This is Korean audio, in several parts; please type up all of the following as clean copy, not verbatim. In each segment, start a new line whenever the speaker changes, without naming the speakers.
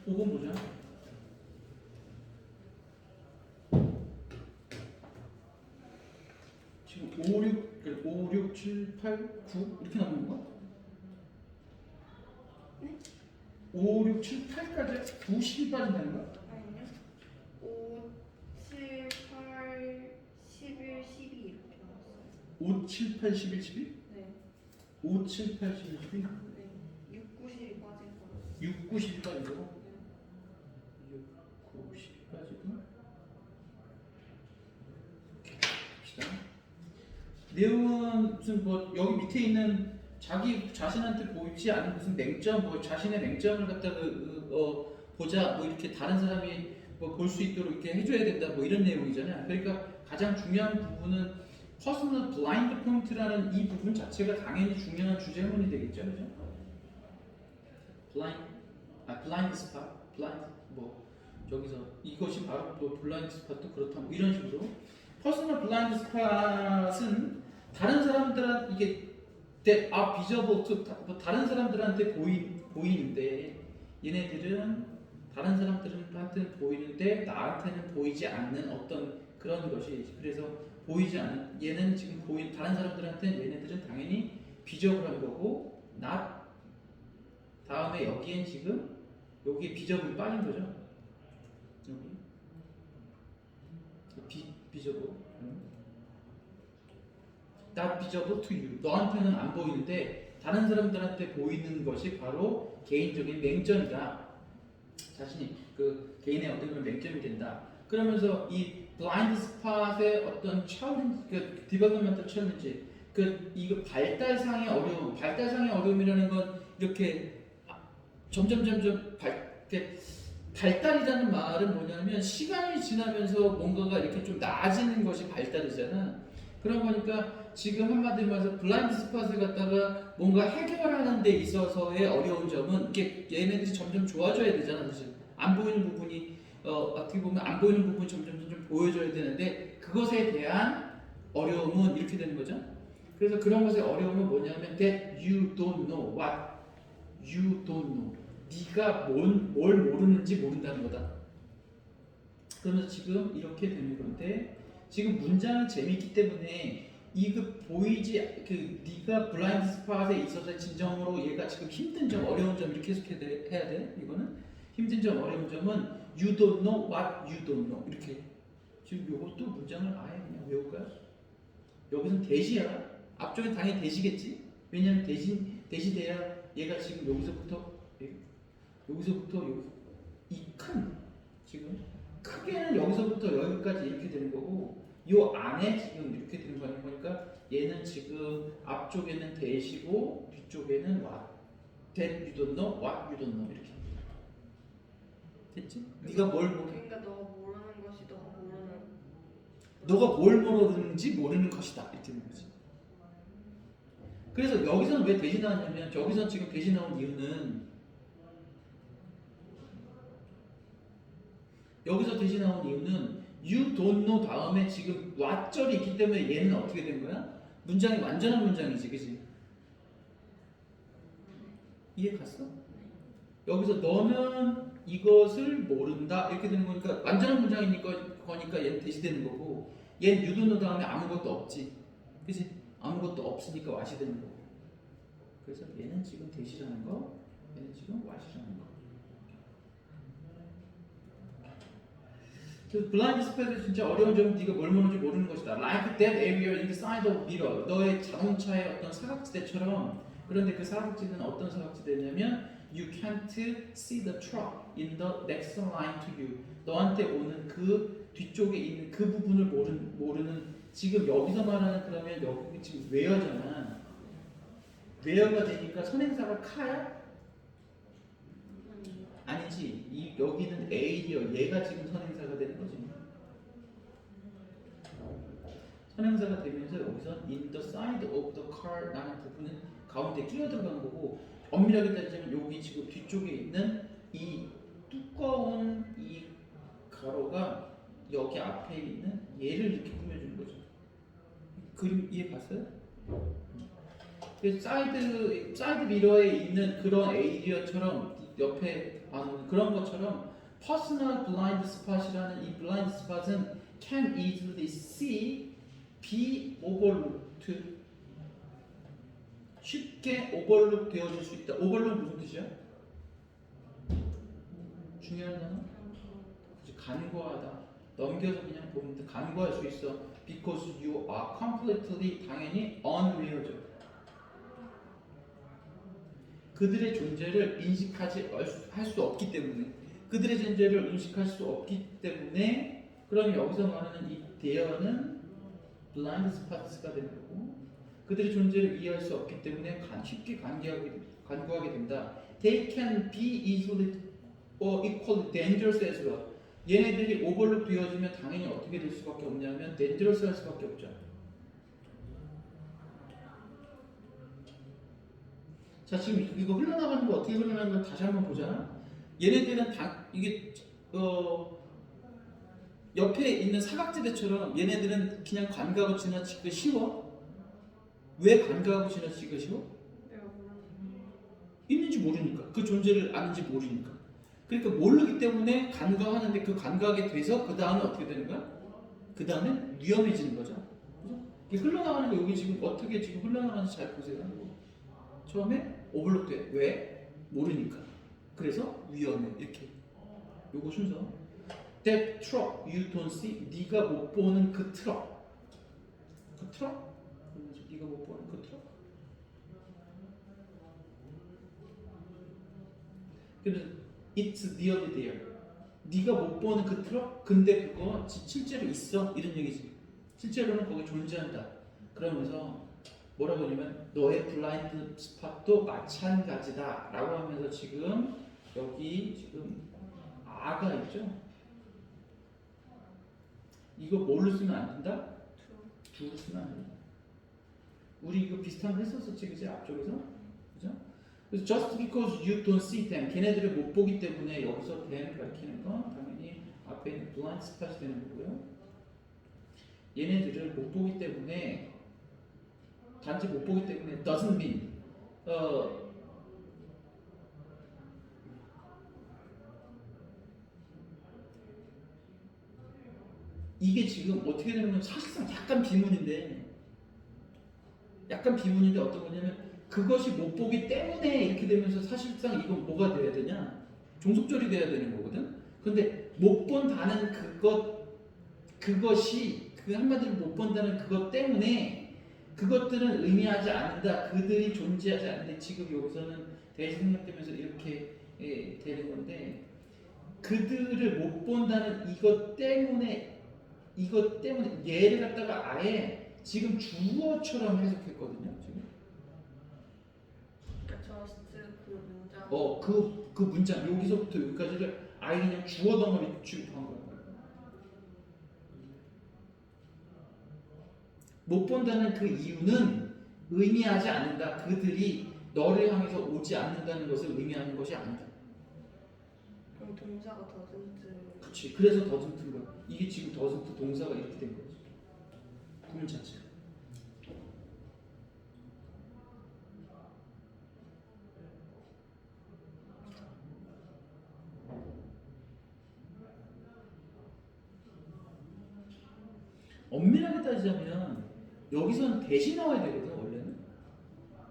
5번 보자. 지금 5, 6, 7, 8, 9 이렇게 나오는 건가?
네?
5, 6, 7, 8까지 9, 10이 빠진다는 거야?
아니요. 5, 7, 8, 11, 12 이렇게 나왔어요.
5, 7, 8, 11, 12?
네.
5, 7, 8, 11, 12?
네. 6, 9, 10이 빠진 거.
6, 9, 10이 빠지고
네.
6, 9, 10이 빠지고 봅시다. 내용은 무슨 뭐 여기 밑에 있는 자기 자신한테 보이지 않은 무슨 맹점, 뭐 자신의 맹점을 갖다가 보자, 뭐 이렇게 다른 사람이 뭐 볼 수 있도록 이렇게 해줘야 된다, 뭐 이런 내용이잖아요. 그러니까 가장 중요한 부분은 퍼스널 블라인드 포인트라는 이 부분 자체가 당연히 중요한 주제문이 되겠죠, 그죠? 블라인드 스팟, 블라인드 뭐 저기서 이것이 바로 또 블라인드 스팟도 그렇다, 뭐 이런 식으로 퍼스널 블라인드 스팟은 다른 사람들한 이게 비저블 투 다른 사람들한테 보이는데 얘네들은 다른 사람들한테는 보이는데 나한테는 보이지 않는 어떤 그런 것이 그래서 보이지 않는 얘는 지금 다른 사람들한테는 얘네들은 당연히 비저블한 거고 not 다음에 여기엔 지금 여기에 비저블이 빠진 거죠. 여기 비저블 not visible to you. 너한테는 안 보이는데 다른 사람들한테 보이는 것이 바로 개인적인 맹점이다. 자신이 그 개인의 어떤 그런 맹점이 된다. 그러면서 이 블라인드 스팟의 어떤 챌린지, 그 디벨롭먼트 챌린지, 그 이거 발달상의 어려움이라는 건 이렇게 점점 발달이라는 말은 뭐냐면 시간이 지나면서 뭔가가 이렇게 좀 나아지는 것이 발달이잖아. 그런 거니까 지금 한마디로 말해서 블라인드 스팟을 갖다가 뭔가 해결하는 데 있어서의 어려운 점은 이게 얘네들이 점점 좋아져야 되잖아. 사실 안 보이는 부분이 어떻게 보면 안 보이는 부분이 점점 보여줘야 되는데 그것에 대한 어려움은 이렇게 되는 거죠. 그래서 그런 것의 어려움은 뭐냐면 that you don't know what you don't know. 네가 뭘 모르는지 모른다는 거다. 그러면서 지금 이렇게 되는 건데 지금 문장이 재밌기 때문에 보이지 네가 블라인드 스팟에 있어서 진정으로 얘가 지금 힘든 점, 어려운 점 이렇게 해석해야 돼. 이거는 힘든 점, 어려운 점은 you don't know what you don't know 이렇게 지금 요것도 문장을 아예 그냥 외울까요? 여기서는 대시야. 앞쪽엔 당연히 대시겠지. 왜냐면 대시돼야 얘가 지금 여기서부터 이 큰 지금 크게는 여기서부터 여기까지 이렇게 되는 거고 요 안에 지금 이렇게 되는 거니까 그러니까 얘는 지금 앞쪽에는 대시고 뒤쪽에는 what that you don't know what you don't know 이렇게 됐지? 네가 뭘 모르
그러니까 너가 모르는 것이
너가 뭘 모르는지 모르는 것이다 이렇게 되는 거지. 그래서 여기서는 왜 대시 나왔냐면 여기서 지금 대시 나온 이유는 you don't know 다음에 지금 what절이 있기 때문에 얘는 어떻게 된 거야? 문장이 완전한 문장이지, 그치? 이해 갔어? 여기서 너는 이것을 모른다 이렇게 되는 거니까 완전한 문장이니까 얘는 대시되는 거고 얘는 you don't know 다음에 아무것도 없지, 그치? 아무것도 없으니까 what이 되는 거고 그래서 얘는 지금 대시라는 거, 얘는 지금 what이라는 거. 그래서 블라인드 스팟의 진짜 어려운 점은 네가 뭘 모르는지 모르는 것이다. Like that area in the side of mirror. 너의 자동차의 어떤 사각지대처럼. 그런데 그 사각지대는 어떤 사각지대냐면 you can't see the truck in the next line to you. 너한테 오는 그 뒤쪽에 있는 그 부분을 모르는 지금 여기서 말하는 그러면 여기 지금 where잖아. where가 되니까 선행사가 카야? 아니지. 여기는 A요. 얘가 지금 선행사가 되는 거지. 선행사가 되면서 여기서 in the side of the car 라는 부분은 가운데 끼어 들어가는 거고 엄밀하게 따지자면 여기 지금 뒤쪽에 있는 이 두꺼운 이 가로가 여기 앞에 있는 얘를 이렇게 꾸며주는 거죠. 그림 이해 봤어요? 그래서 사이드 미러에 있는 그런 에이리어처럼 옆에 안 오는 그런 것처럼 personal blind spot이라는 이 blind spot은 can easily see, be overlooked. 쉽게 오버룩 되어질 수 있다. 오버룩 무슨 뜻이야? 중요한 단어? 그치, 간과하다. 넘겨서 그냥 보는데 간과할 수 있어. Because you are completely 당연히 unaware죠. 그들의 존재를 인식하지 할 수 없기 때문에 그들의 존재를 인식할 수 없기 때문에 그럼 여기서 말하는 이 대어는 blind spots가 되는 거고 그들의 존재를 이해할 수 없기 때문에 쉽게 간구하게 된다. They can be easily or equally dangerous as well. 얘네들이 오버룩 되어지면 당연히 어떻게 될 수밖에 없냐면 dangerous 할 수밖에 없죠. 자 지금 이거 흘러나가는 거 어떻게 흘러나가는 거 다시 한번 보자. 얘네들은 이게 옆에 있는 사각지대처럼 얘네들은 그냥 간과하고 지나치기가 쉬워. 왜 간과하고 지나치기가 쉬워?
내가 모르는
있는지 모르니까 그 존재를 아는지 모르니까 그러니까 모르기 때문에 간과하는데 그 간과하게 돼서 그 다음에 어떻게 되는 거야? 그 다음에 위험해지는 거죠. 그죠? 이게 흘러나가는 거 여기 지금 어떻게 지금 흘러나가는지 잘 보세요. 처음에 오버룩 돼. 왜? 모르니까. 그래서 위험해. 이렇게. 요거 순서. That truck you don't see. 네가 못 보는 그 트럭. 그 트럭? 네가 못 보는 그 트럭. 그래서 it's nearly there. 네가 못 보는 그 트럭? 근데 그거 실제로 있어. 이런 얘기지. 실제로는 거기 존재한다. 그러면서 뭐라고 하냐면 너의 블라인드 스팟도 마찬가지다 라고 하면서 지금 여기 지금 아가 있죠? 이거 뭘로 쓰면 안 된다? 두로 쓰면 안 된다. 우리 이거 비슷한 거 했었었지 그지? 앞쪽에서? 그죠? 그래서 just because you don't see them 걔네들을 못 보기 때문에 여기서 them 가리키는 건 당연히 앞에 있는 blind spot이 되는 거고요. 얘네들을 못 보기 때문에 단지 못 보기 때문에 doesn't mean 이게 지금 어떻게 되냐면 사실상 약간 비문인데 어떤 거냐면 그것이 못 보기 때문에 이렇게 되면서 사실상 이건 뭐가 돼야 되냐 종속절이 돼야 되는 거거든. 근데 못 본다는 그것이 그 한마디로 못 본다는 그것 때문에 그것들은 의미하지 않는다. 그들이 존재하지 않는데 지금 여기서는 대시 생략되면서 이렇게 되는 건데 그들을 못 본다는 이것 때문에 얘를 갖다가 아예 지금 주어처럼 해석했거든요. 지금.
그러니까 just 그 문장.
그 문장 여기서부터 여기까지를 아예 그냥 주어 덩어리 취급한 거예요. 못 본다는 그 이유는 의미하지 않는다. 그들이 너를 향해서 오지 않는다는 것을 의미하는 것이 아니다.
그럼 동사가 doesn't.
그렇지. 그래서 doesn't 거야. 이게 지금 doesn't 동사가 이렇게 된 거지. 구문 자체가. 엄밀하게 따지자면 여기서는 대신 나와야 되거든 원래는.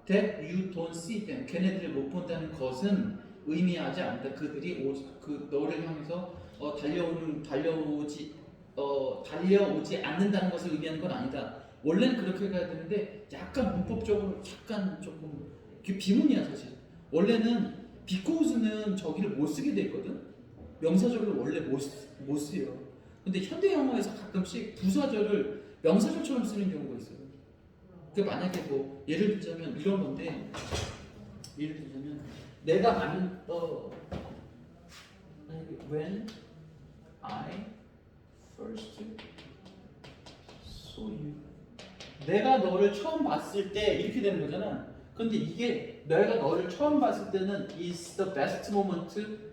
That you don't see them. 걔네들을 못 본다는 것은 의미하지 않다. 그들이 그 너를 향해서 달려오지 않는다는 것을 의미하는 건 아니다. 원래는 그렇게 가야 되는데 약간 문법적으로 약간 조금 그게 비문이야 사실. 원래는 because는 저기를 못 쓰게 돼 있거든. 명사절을 원래 못 쓰요. 근데 현대 영어에서 가끔씩 부사절을 명사절처럼 쓰는 경우가 있어요. 그러니까 만약에 뭐 예를 들자면 이런 건데 내가 아는 when I first saw you 내가 너를 처음 봤을 때 이렇게 되는 거잖아. 근데 이게 내가 너를 처음 봤을 때는 is the best moment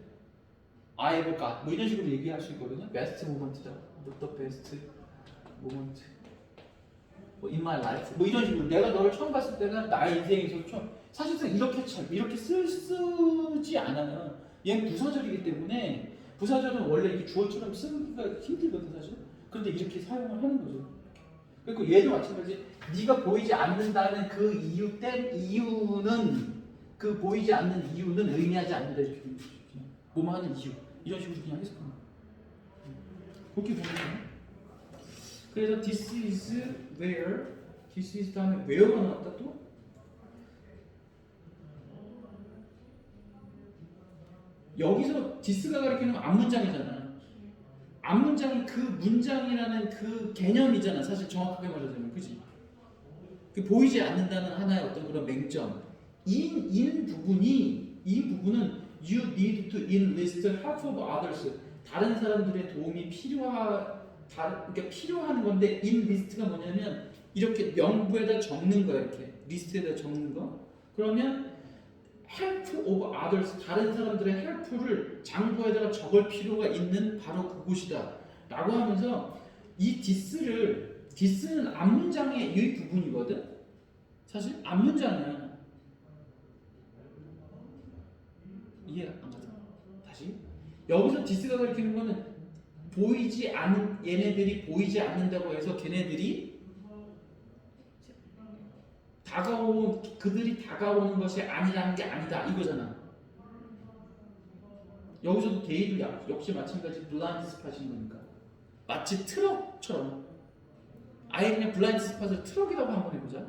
I ever got 뭐 이런 식으로 얘기할 수 있거든요. best moment다. the best moment 뭐 in my life 뭐 이런 식으로 내가 너를 처음 봤을 때는 나의 인생에서 처음 사실상 이렇게 쓰지 않아요. 얘는 부사절이기 때문에 부사절은 원래 이렇게 주어처럼 쓰기가 힘들거든 사실. 그런데 이렇게 사용을 하는 거죠. 그리고 얘도 마찬가지. 네가 보이지 않는다는 그 이유 땐 이유는 그 보이지 않는 이유는 의미하지 않는다 이렇게 되는 거죠. 뭐뭐 하는 이유 이런 식으로 그냥 해석하는 거예요. 그렇게 보면 돼요. 그래서 this is where, this is 다음에 where가 나왔다 또. 여기서 this가 가리키는 앞문장이잖아. 앞문장이 그 문장이라는 그 개념이잖아. 사실 정확하게 말하자면, 그지? 그 보이지 않는다는 하나의 어떤 그런 맹점. 인 부분은 you need to enlist help of others. 다른 사람들의 도움이 그러니까 필요한 건데 enlist가 뭐냐면 이렇게 명부에다 적는 거야. 이렇게 리스트에다 적는 거. 그러면 help of others, 다른 사람들의 help를 장부에다가 적을 필요가 있는 바로 그곳이다 라고 하면서 이 this는 앞문장의 이 부분이거든. 사실 앞문장이야. 이해 안 가죠? 다시 여기서 this가 가리키는 거는 얘네들이 보이지 않는다고 해서 걔네들이 그들이 다가오는 것이 아니라는 게 아니다 이거잖아. 여기서도 데이도 역시 마찬가지 블라인드 스팟인 거니까 마치 트럭처럼 아예 그냥 블라인드 스팟을 트럭이라고 한번 해보자.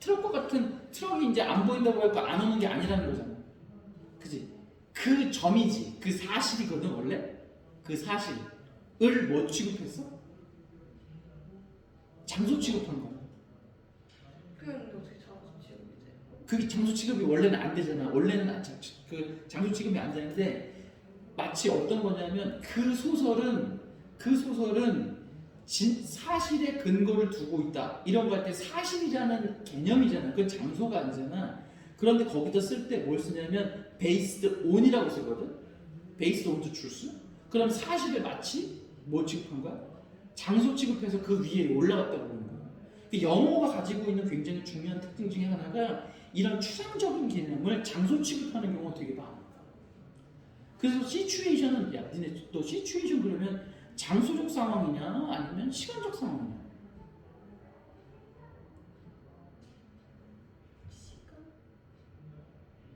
트럭과 같은 트럭이 이제 안 보인다고 해서 안 오는 게 아니라는 거잖아. 그지? 그 점이지. 그 사실이거든 원래. 그 사실을 뭐 취급했어? 장소 취급한 거야.
근데 어떻게 장소 취급이 돼?
그게 장소 취급이 원래는 안 되잖아. 원래는 그 장소 취급이 안 되는데 마치 어떤 거냐면 그 소설은 사실의 근거를 두고 있다. 이런 거 할 때 사실이라는 개념이잖아. 그건 장소가 아니잖아. 그런데 거기다 쓸 때 뭘 쓰냐면 based on이라고 쓰거든. based on the truth. 그럼 사실을 마치 뭐 취급한 거야? 장소 취급해서 그 위에 올라갔다고 보는 거야. 영어가 가지고 있는 굉장히 중요한 특징 중에 하나가 이런 추상적인 개념을 장소 취급하는 경우가 되게 많아. 그래서 시츄에이션은 야 니네 너 시츄에이션 그러면 장소적 상황이냐 아니면 시간적 상황이냐?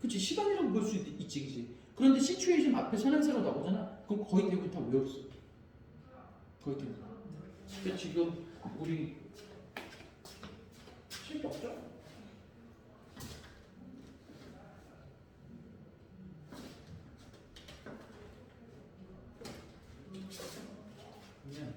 그치 시간이라고 볼 수 있지 그치? 그런데 시츄에이션 앞에 선행사가 나오잖아. 그럼 거의 대부분 다 외웠어. 거의 대부분. 근데 지금 우리 실력 없죠? 그러면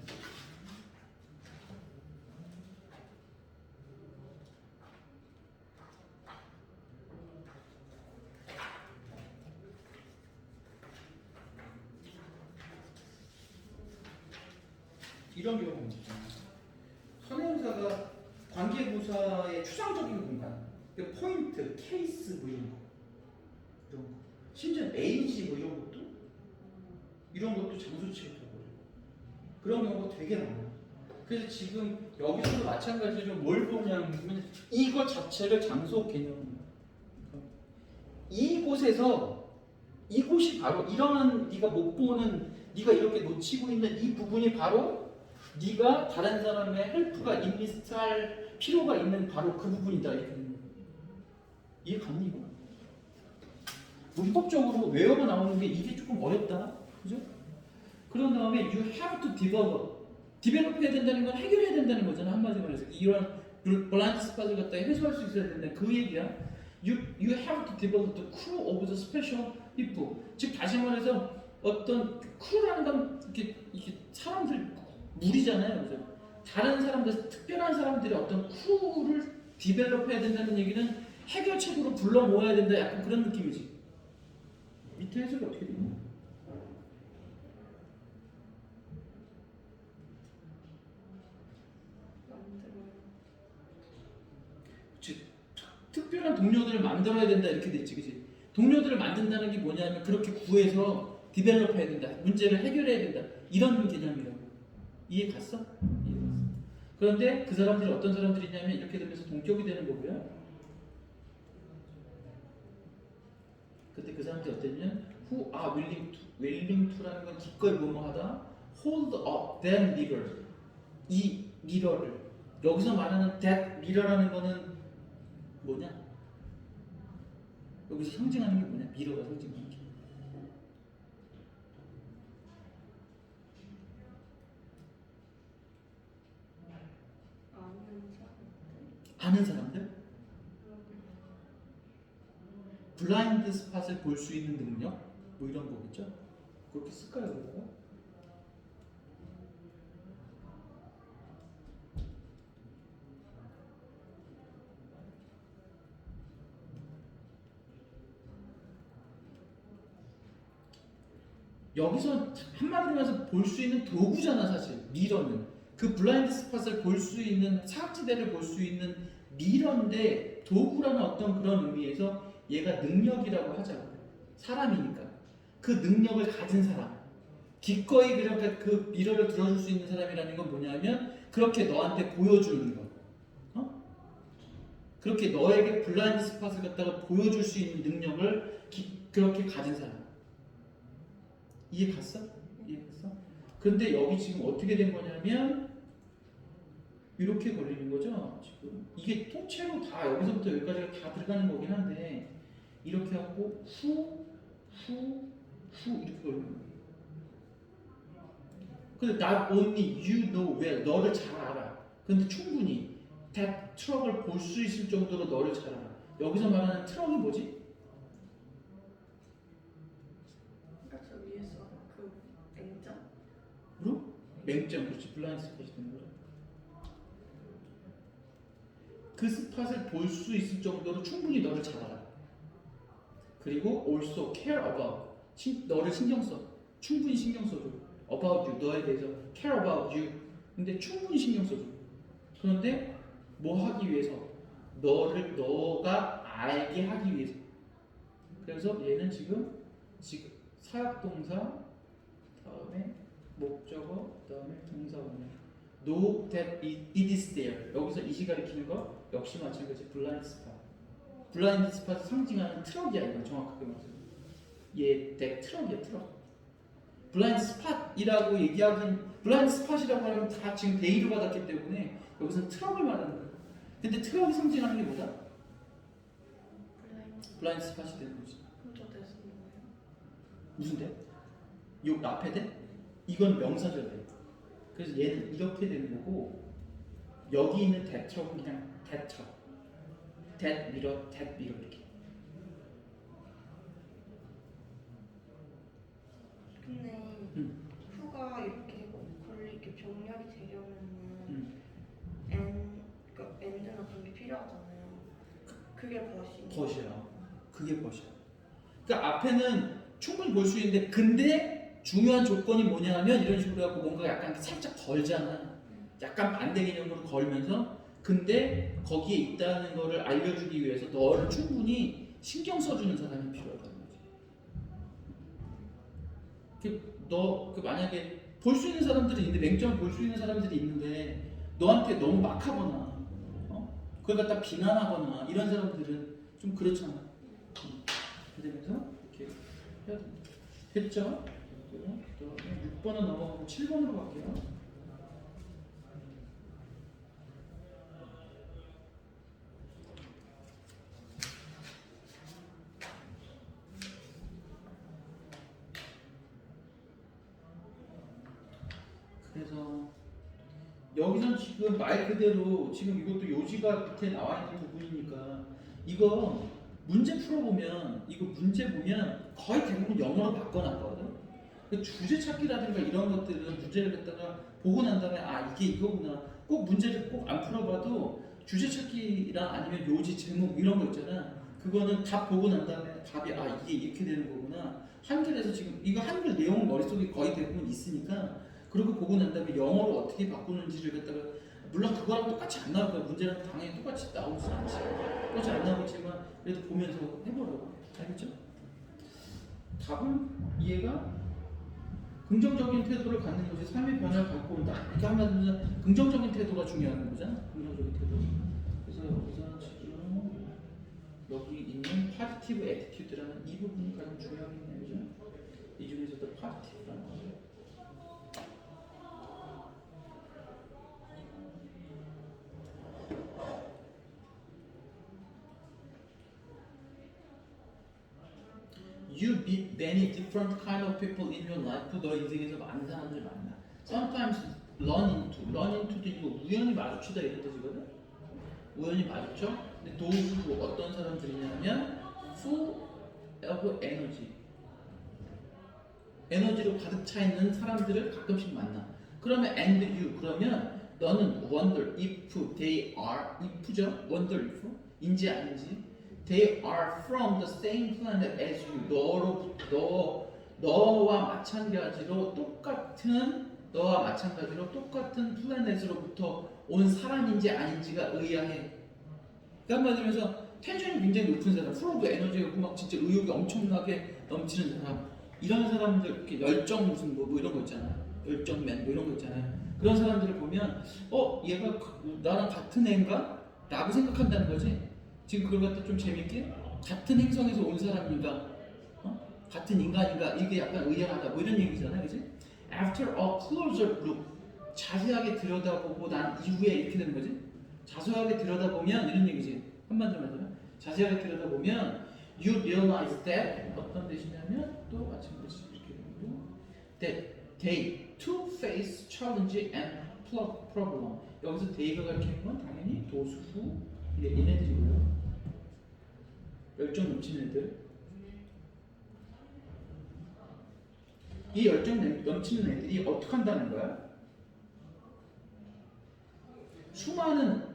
이런 경우가 있잖아. 선행사가 관계부사의 추상적인 공간, 포인트, 케이스 뭐 이런 거, 심지어 메인지 뭐 이런 것도 장소 취급하고 그런 경우가 되게 많아요. 그래서 지금 여기서도 마찬가지로 뭘 보냐면 이거 자체를 장소 개념. 이곳이 바로 이러한 네가 못 보는 네가 이렇게 놓치고 있는 이 부분이 바로 네가 다른 사람의 헬프가 인리스트할 필요가 있는 바로 그 부분이다 이렇게 이해 갔니 이거? 문법적으로 외워가 나오는 게 이게 조금 어렵다, 그죠? 그런 다음에 you have to develop 해야 된다는 건 해결해야 된다는 거잖아 한마디로 말해서 이런 블라인드 스팟을 갖다 해소할 수 있어야 된다 그 얘기야. You have to develop the crew of the special people. 즉 다시 말해서 어떤 크루라는 건 이렇게 사람들 무리잖아요, 그죠? 다른 사람들, 특별한 사람들의 어떤 크루를 디벨롭해야 된다는 얘기는 해결책으로 불러 모아야 된다, 약간 그런 느낌이지. 밑에 해석이 어떻게 되냐? 그치? 특별한 동료들을 만들어야 된다 이렇게 됐지, 그치? 동료들을 만든다는 게 뭐냐면 그렇게 구해서 디벨롭해야 된다, 문제를 해결해야 된다 이런 개념이라고. 이해 갔어? 이해 갔어. 그런데 그 사람들이 어떤 사람들이냐면 이렇게 되면서 동격이 되는 거고요. 그때 그 사람들이 어땠냐면 who are willing to라는 건 기꺼이 뭐뭐하다. hold up that mirror. 이 미러를 여기서 말하는 that mirror라는 거는 뭐냐? 여기서 상징하는 게 뭐냐? 미러가 상징하는 게 아는 사람들? 블라인드 스팟을 볼 수 있는 능력? 뭐 이런 거겠죠? 그렇게 쓸까요? 여기다가? 여기서 한마디로 해서 볼 수 있는 도구잖아 사실 미러는 그 블라인드 스팟을 볼 수 있는 사각지대를 볼 수 있는 미러인데 도구라는 어떤 그런 의미에서 얘가 능력이라고 하자고 사람이니까 그 능력을 가진 사람 기꺼이 그렇게 그 미러를 들어줄 수 있는 사람이라는 건 뭐냐면 그렇게 너한테 보여주는 거 그렇게 너에게 블라인드 스팟을 갖다가 보여줄 수 있는 능력을 그렇게 가진 사람 이해 갔어? 이해 갔어? 근데 여기 지금 어떻게 된 거냐면 이렇게 걸리는 거죠. 지금 이게 통째로 다 여기서부터 여기까지가 다 들어가는 거긴 한데 이렇게 하고 후 이렇게 걸리는 거예요. 근데 not only you know well 너를 잘 알아. 근데 충분히 that 트럭을 볼 수 있을 정도로 너를 잘 알아. 여기서 말하는 트럭이 뭐지? 맹점 그렇지 블라인드 스팟이 되는 거죠. 그 스팟을 볼 수 있을 정도로 충분히 너를 잘 알아. 그리고 also care about 너를 신경 써. 충분히 신경 써줘. about you 너에 대해서 care about you. 근데 충분히 신경 써줘. 그런데 뭐 하기 위해서? 너가 알게 하기 위해서. 그래서 얘는 지금 사역동사 다음에 목적어 그다음에 동사원형 know that it is there 여기서 이시 가리키는 거 역시 마찬가지 블라인드 스팟 블라인드 스팟을 상징하는 트럭이야 이건 정확하게 말해서 얘 트럭이야 트럭 블라인드 스팟이라고 얘기하긴 블라인드 스팟이라고 하면 다 지금 베일을 받았기 때문에 여기서는 트럭을 말하는 거야 근데 트럭이 상징하는 게 뭐다? 블라인드 스팟이 되는 거지 무슨 대? 요 앞에 대? 이건 명사절 돼. 그래서 얘는 이렇게 되는 거고 여기 있는 that 트럭은 그냥 that 트럭 that mirror 이렇게
근데 후가 이렇게 이렇게 병렬이 되려면은 그러니까 and나 그런 게 필요하잖아요. 그게 벗이야.
그게 벗이야. 그러니까 앞에는 충분히 볼 수 있는데 근데 중요한 조건이 뭐냐 하면 이런 식으로 해갖고 뭔가 약간 살짝 걸잖아. 약간 반대 개념으로 걸면서 근데 거기에 있다는 거를 알려주기 위해서 너를 충분히 신경 써주는 사람이 필요하다는 거지. 만약에 볼 수 있는 사람들이 있는데 맹점을 볼 수 있는 사람들이 있는데 너한테 너무 막하거나 그걸 갖다 비난하거나 이런 사람들은 좀 그렇잖아. 그러면서 이렇게 해야 돼. 됐죠? 6번은 넘어가고 7번으로 갈게요. 그래서 여기선 지금 말 그대로 지금 이것도 요지가 밑에 나와 있는 부분이니까 이거 문제 풀어보면 이거 문제 보면 거의 대부분 영어로 바꿔놨거든. 주제 찾기라든가 이런 것들은 문제를 갖다가 보고 난 다음에 아 이게 이거구나 꼭 문제를 꼭 안 풀어봐도 주제 찾기랑 아니면 요지 제목 이런 거 있잖아 그거는 다 보고 난 다음에 답이 아 이게 이렇게 되는 거구나 한글에서 지금 이거 한글 내용 머릿속에 거의 대부분 있으니까 그리고 보고 난 다음에 영어로 어떻게 바꾸는지를 갖다가 물론 그거랑 똑같이 안 나올 거야 문제랑 당연히 똑같이 나오지 않지 똑같이 안 나오겠지만 그래도 보면서 해보라고 알겠죠? 답은 이해가 긍정적인 태도를 갖는 것이 삶의 변화를 갖고 온다. 이렇게 하면 긍정적인 태도가 중요한 거잖아. 긍정적인 태도. 그래서 여기서 지금 여기 있는 파지티브 positive attitude라는 이 부분이 가장 중요하겠네요, 그죠? 이 중에서도 positive라는 거죠. You meet many different kind of people in your life. 너 인생에서 많은 사람들 만나. Sometimes run into도 이거 우연히 마주치다 이런 뜻이거든. 우연히 마주쳐. 근데 those who 어떤 사람들이냐면 full of energy. 에너지로 가득 차 있는 사람들을 가끔씩 만나. 그러면 and you 그러면 너는 wonder if they are if죠. wonder if 인지 아닌지. They are from the same planet as you. 너와 마찬가지로 똑같은 플래닛으로부터 온 사람인지 아닌지가 의아해. 그러니까 말하면서 텐션이 굉장히 높은 사람, 풀어도 에너지가 있고 막 진짜 의욕이 엄청나게 넘치는 사람, 이런 사람들 이렇게 열정 무슨 뭐 이런 거 있잖아, 열정맨 뭐 이런 거 있잖아요. 그런 사람들을 보면 얘가 나랑 같은 애인가? 라고 생각한다는 거지. 지금 그걸 갖다 좀 재밌게 같은 행성에서 온 사람인가, 같은 인간인가, 이게 약간 의아하다 뭐 이런 얘기잖아요, 그지? After a closer look, 자세하게 들여다보고 난 이후에 이렇게 되는 거지. 자세하게 들여다보면 이런 얘기지. 한마디로 말하면 자세하게 들여다보면 you realize that 어떤 뜻이냐면 또 마찬가지 이렇게 되는 거고, that they to face challenge and problem. 여기서 they가 가리키는 건 당연히 those who 얘네들이고요. 열정 넘치는 애들. 이 열정 넘치는 애들이 어떻게 한다는 거야? 수많은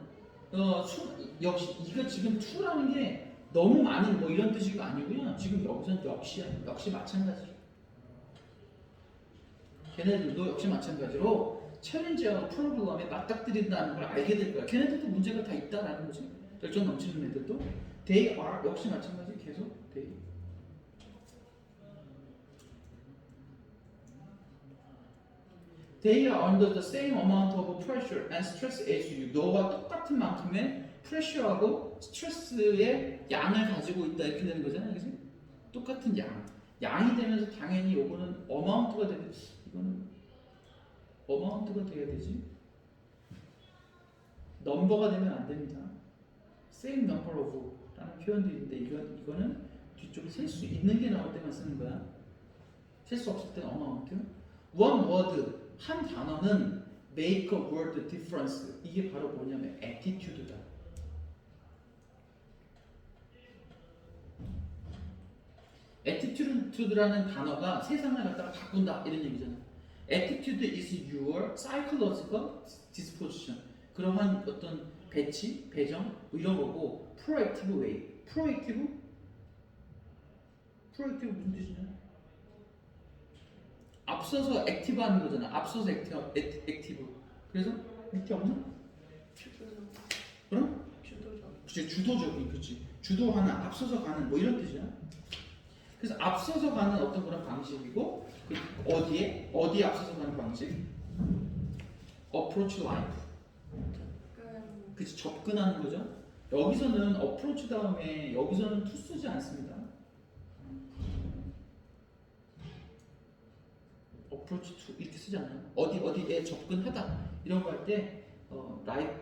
역시 이거 지금 to라는 게 너무 많은 뭐 이런 뜻이가 아니고요. 지금 여기서는 역시 마찬가지. 걔네들도 역시 마찬가지로 챌린지하고 프로그램에 맞닥뜨린다는 걸 알게 될 거야. 걔네들도 문제가 다 있다라는 거지. 열정 넘치는 애들도 they are 역시 마찬가지. 계속 they. They are under the same amount of pressure and stress as you. 너와 똑같은 만큼의 프레셔하고 스트레스의 양을 가지고 있다 이렇게 되는 거잖아요, 그지? 똑같은 양이 되면서 당연히 요거는 어마운트가 이거는 어마운트가 돼야 되지. 넘버가 되면 안 됩니다. Same number of라는 표현도 있는데 이거는 뒤쪽에 셀 수 있는 게 나올 때만 쓰는 거야. 셀 수 없을 때는 어마운트. One word 한 단어는 make a world difference. 이게 바로 뭐냐면 attitude다. attitude라는 단어가 세상을 갖다가 바꾼다 이런 얘기잖아. attitude is your psychological disposition. 그러한 어떤 배정 뭐 이런 거고 proactive way. proactive 무슨 뜻이냐? 앞서서 액티브하는 거잖아. 앞서서 액티브. 그래서 밑에 없나?
주도적.
그럼?
주도적.
그치, 주도적인, 그치. 주도하는, 앞서서 가는 뭐 이런 뜻이야. 그래서 앞서서 가는 어떤 그런 방식이고, 어디에 앞서서 가는 방식? approach life. 그치, 접근하는 거죠. 여기서는 approach 다음에 여기서는 to 쓰지 않습니다. approach to 이렇게 쓰지 않아요. 어디에 접근하다 이런 거 할 때 like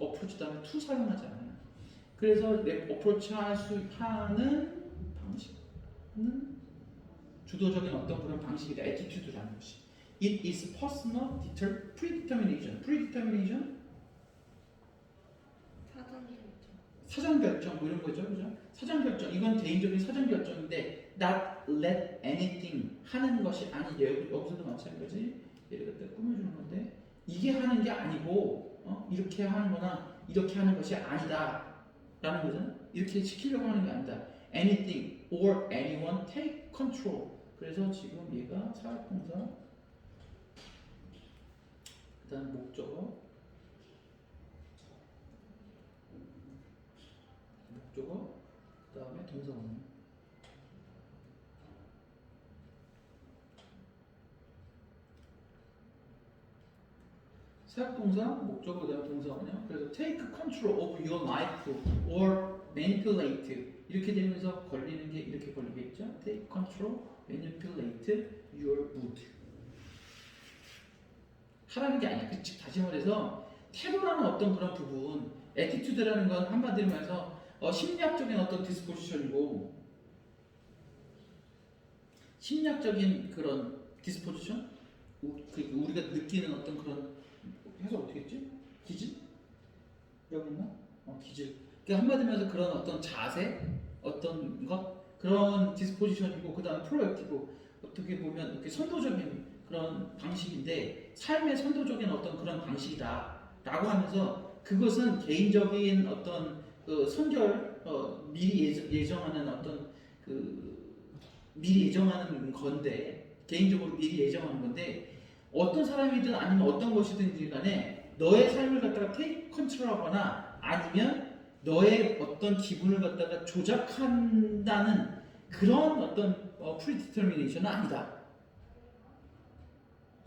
approach 다음에 to 사용하지 않아요. 그래서 approach 하는 방식은 주도적인 어떤 그런 방식이다. attitude라는 것이. It is personal predetermination. predetermination 사전 결정 뭐 이런 거죠, 그죠? 사전 결정 이건 개인적인 사전 결정인데 not let anything 하는 것이 아니. 여기서도 마찬가지. 얘를 갖다 꾸며주는 건데 이게 하는 게 아니고 이렇게 하는거나 이렇게 하는 것이 아니다라는 거잖아. 이렇게 시키려고 하는 게 아니다. anything or anyone take control. 그래서 지금 얘가 사역동사, 그다음 목적어, 그다음에 동사원형. 시작 동사, 목적어 그다음 동사원이요. 그래서 take control of your life or manipulate 이렇게 되면서 걸리는 게 이렇게 걸리겠죠. take control, manipulate your mood. 하라는 게 아니야. 즉 다시 말해서 태도라는 어떤 그런 부분, attitude라는 건 한마디로 말해서 심리학적인 어떤 disposition이고 심리학적인 그런 disposition, 우리가 느끼는 어떤 그런 해석 어떻게 했지? 기질? 여기 있나? 기질. 그러니까 한마디로 해서 그런 어떤 자세, 어떤 것 그런 disposition이고 그 다음 프로액티브 어떻게 보면 이렇게 선도적인 그런 방식인데 삶의 선도적인 어떤 그런 방식이다라고 하면서 그것은 개인적인 어떤 그 선결 미리 예정하는 어떤 미리 예정하는 건데 개인적으로 미리 예정하는 건데 어떤 사람이든 아니면 어떤 것이든지 간에 너의 삶을 갖다가 테이크 컨트롤하거나 아니면 너의 어떤 기분을 갖다가 조작한다는 그런 어떤 프리디터미네이션은 아니다.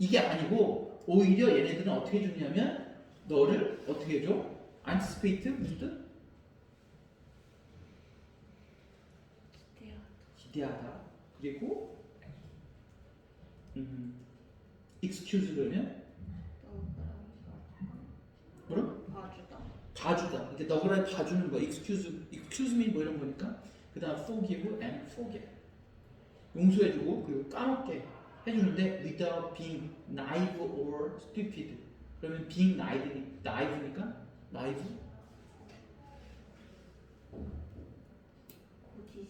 이게 아니고 오히려 얘네들은 어떻게 해주냐면 너를 어떻게 해줘? 안티스페이트 무슨? 기대하다. 그리고 excuse 그러면 뭐라? 봐주다. 이렇게 너그러이 봐주는 거. excuse me 뭐 이런 거니까. 그다음 forgive and forget. 용서해주고 그리고 까먹게 해주는데 without being naive or stupid. 그러면 being naive니까 naive.